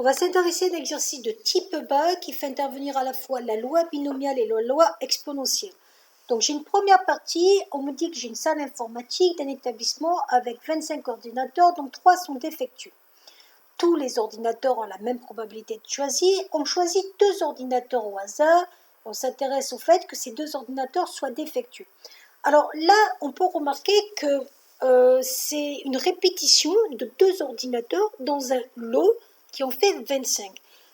On va s'intéresser à un exercice de type bas qui fait intervenir à la fois la loi binomiale et la loi exponentielle. Donc j'ai une première partie, on me dit que j'ai une salle informatique d'un établissement avec 25 ordinateurs, dont 3 sont défectueux. Tous les ordinateurs ont la même probabilité de choisir. On choisit 2 ordinateurs au hasard. On s'intéresse au fait que ces 2 ordinateurs soient défectueux. Alors là, on peut remarquer que c'est une répétition de 2 ordinateurs dans un lot qui en fait 25.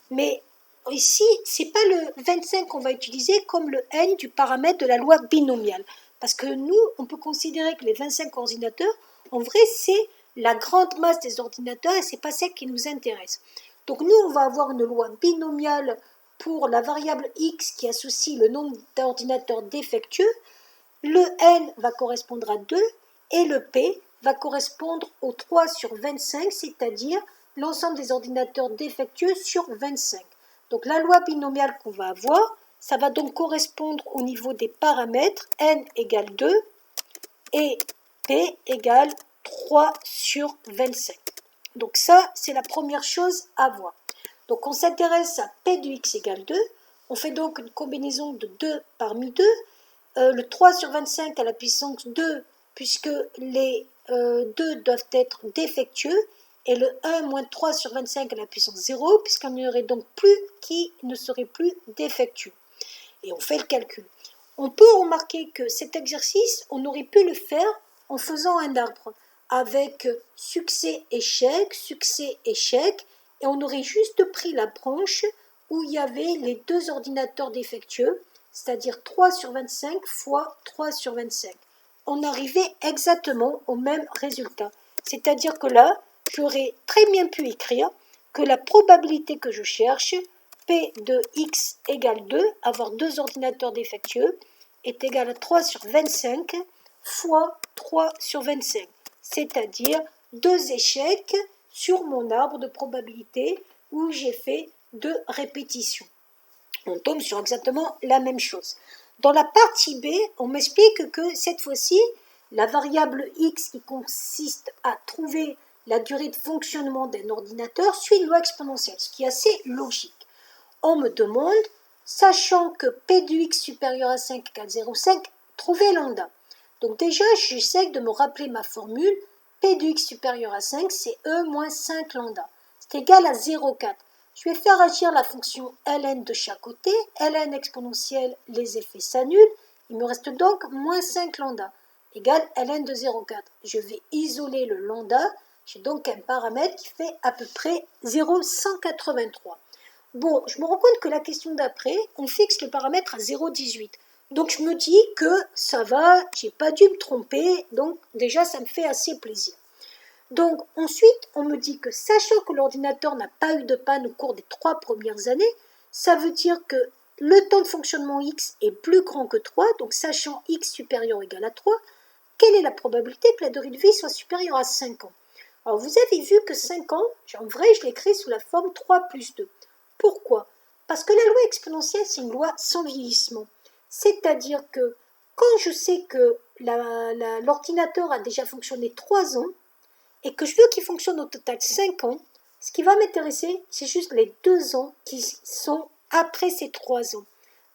Mais ici, ce n'est pas le 25 qu'on va utiliser comme le n du paramètre de la loi binomiale. Parce que nous, on peut considérer que les 25 ordinateurs, en vrai, c'est la grande masse des ordinateurs et ce n'est pas celle qui nous intéresse. Donc nous, on va avoir une loi binomiale pour la variable x qui associe le nombre d'ordinateurs défectueux. Le n va correspondre à 2 et le p va correspondre au 3 sur 25, c'est-à-dire l'ensemble des ordinateurs défectueux sur 25. Donc la loi binomiale qu'on va avoir, ça va donc correspondre au niveau des paramètres n égale 2 et p égale 3 sur 25. Donc ça, c'est la première chose à voir. Donc on s'intéresse à p de x égale 2. On fait donc une combinaison de 2 parmi 2. Le 3 sur 25 à la puissance 2, puisque les 2 doivent être défectueux, et le 1 moins 3 sur 25 à la puissance 0, puisqu'il n'y aurait donc plus qui ne serait plus défectueux. Et on fait le calcul. On peut remarquer que cet exercice, on aurait pu le faire en faisant un arbre, avec succès, échec, et on aurait juste pris la branche où il y avait les 2 ordinateurs défectueux, c'est-à-dire 3 sur 25 fois 3 sur 25. On arrivait exactement au même résultat. C'est-à-dire que là, j'aurais très bien pu écrire que la probabilité que je cherche, P de x égale 2, avoir 2 ordinateurs défectueux, est égale à 3 sur 25 fois 3 sur 25, c'est-à-dire 2 échecs sur mon arbre de probabilité où j'ai fait 2 répétitions. On tombe sur exactement la même chose. Dans la partie B, on m'explique que cette fois-ci, la variable x qui consiste à trouver la durée de fonctionnement d'un ordinateur suit une loi exponentielle, ce qui est assez logique. On me demande, sachant que p de x supérieur à 5 égale 0,5, trouver lambda. Donc déjà, j'essaie de me rappeler ma formule, p de x supérieur à 5, c'est e moins 5 lambda. C'est égal à 0,4. Je vais faire agir la fonction ln de chaque côté, ln exponentielle, les effets s'annulent, il me reste donc moins 5 lambda, égale ln de 0,4. Je vais isoler le lambda, j'ai donc un paramètre qui fait à peu près 0,183. Bon, je me rends compte que la question d'après, on fixe le paramètre à 0,18. Donc je me dis que ça va, j'ai pas dû me tromper, donc déjà ça me fait assez plaisir. Donc ensuite, on me dit que sachant que l'ordinateur n'a pas eu de panne au cours des 3 premières années, ça veut dire que le temps de fonctionnement x est plus grand que 3, donc sachant x supérieur ou égal à 3, quelle est la probabilité que la durée de vie soit supérieure à 5 ans? Alors vous avez vu que 5 ans, en vrai je l'écris sous la forme 3 plus 2. Pourquoi? Parce que la loi exponentielle, c'est une loi sans vieillissement. C'est-à-dire que quand je sais que l'ordinateur a déjà fonctionné 3 ans, et que je veux qu'il fonctionne au total 5 ans, ce qui va m'intéresser, c'est juste les 2 ans qui sont après ces 3 ans.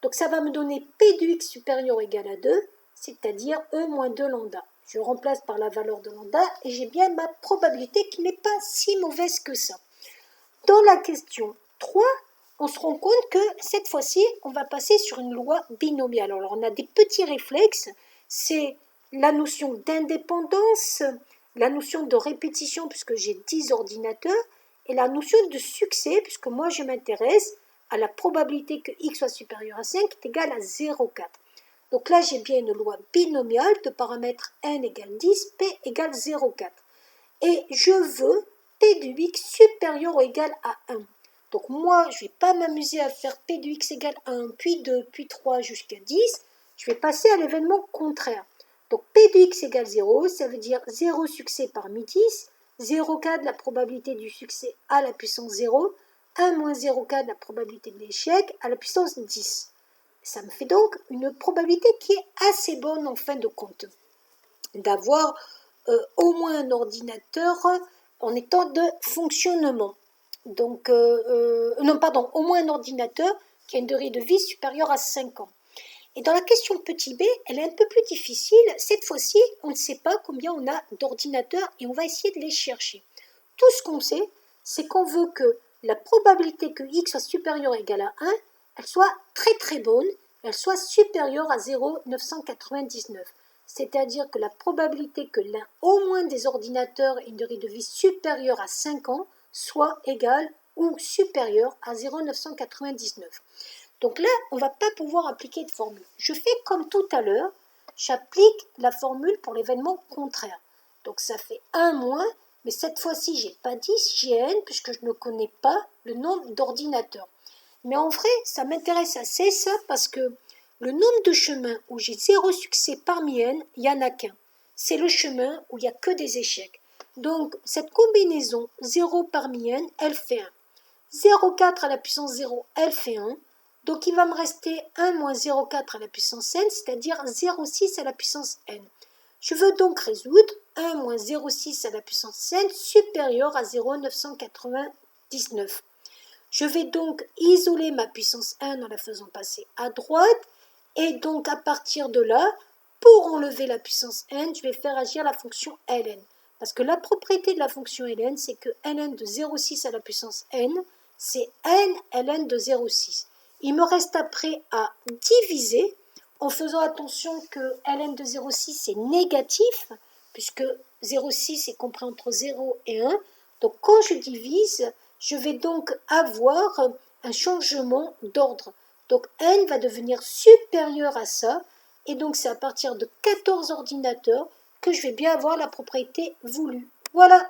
Donc ça va me donner P de x supérieur ou égal à 2, c'est-à-dire E moins 2 lambda. Je remplace par la valeur de lambda et j'ai bien ma probabilité qui n'est pas si mauvaise que ça. Dans la question 3, on se rend compte que cette fois-ci, on va passer sur une loi binomiale. Alors on a des petits réflexes, c'est la notion d'indépendance, la notion de répétition puisque j'ai 10 ordinateurs et la notion de succès puisque moi je m'intéresse à la probabilité que x soit supérieur à 5 est égale à 0,4. Donc là j'ai bien une loi binomiale de paramètres n égale 10, p égale 0,4. Et je veux p de x supérieur ou égal à 1. Donc moi je ne vais pas m'amuser à faire p de x égale à 1, puis 2, puis 3 jusqu'à 10. Je vais passer à l'événement contraire. Donc P de x égale 0, ça veut dire 0 succès parmi 10, 0,4 de la probabilité du succès à la puissance 0, 1 moins 0,4 de la probabilité de l'échec à la puissance 10. Ça me fait donc une probabilité qui est assez bonne en fin de compte, d'avoir au moins un ordinateur en état de fonctionnement. Donc, non, pardon, au moins un ordinateur qui a une durée de vie supérieure à 5 ans. Et dans la question petit b, elle est un peu plus difficile. Cette fois-ci, on ne sait pas combien on a d'ordinateurs et on va essayer de les chercher. Tout ce qu'on sait, c'est qu'on veut que la probabilité que x soit supérieur ou égal à 1, elle soit très très bonne, elle soit supérieure à 0,999. C'est-à-dire que la probabilité que l'un au moins des ordinateurs ait une durée de vie supérieure à 5 ans soit égale ou supérieure à 0,999. Donc là, on ne va pas pouvoir appliquer de formule. Je fais comme tout à l'heure, j'applique la formule pour l'événement contraire. Donc ça fait 1 moins, mais cette fois-ci, je n'ai pas 10, j'ai n, puisque je ne connais pas le nombre d'ordinateurs. Mais en vrai, ça m'intéresse assez ça, parce que le nombre de chemins où j'ai 0 succès parmi n, il n'y en a qu'un. C'est le chemin où il n'y a que des échecs. Donc cette combinaison 0 parmi n, elle fait 1. 0,4 à la puissance 0, elle fait 1. Donc il va me rester 1 moins 0,4 à la puissance n, c'est-à-dire 0,6 à la puissance n. Je veux donc résoudre 1 moins 0,6 à la puissance n supérieur à 0,999. Je vais donc isoler ma puissance n en la faisant passer à droite. Et donc à partir de là, pour enlever la puissance n, je vais faire agir la fonction ln. Parce que la propriété de la fonction ln, c'est que ln de 0,6 à la puissance n, c'est n ln de 0,6. Il me reste après à diviser, en faisant attention que ln de 0,6 est négatif, puisque 0,6 est compris entre 0 et 1. Donc quand je divise, je vais donc avoir un changement d'ordre. Donc n va devenir supérieur à ça, et donc c'est à partir de 14 ordinateurs que je vais bien avoir la propriété voulue. Voilà.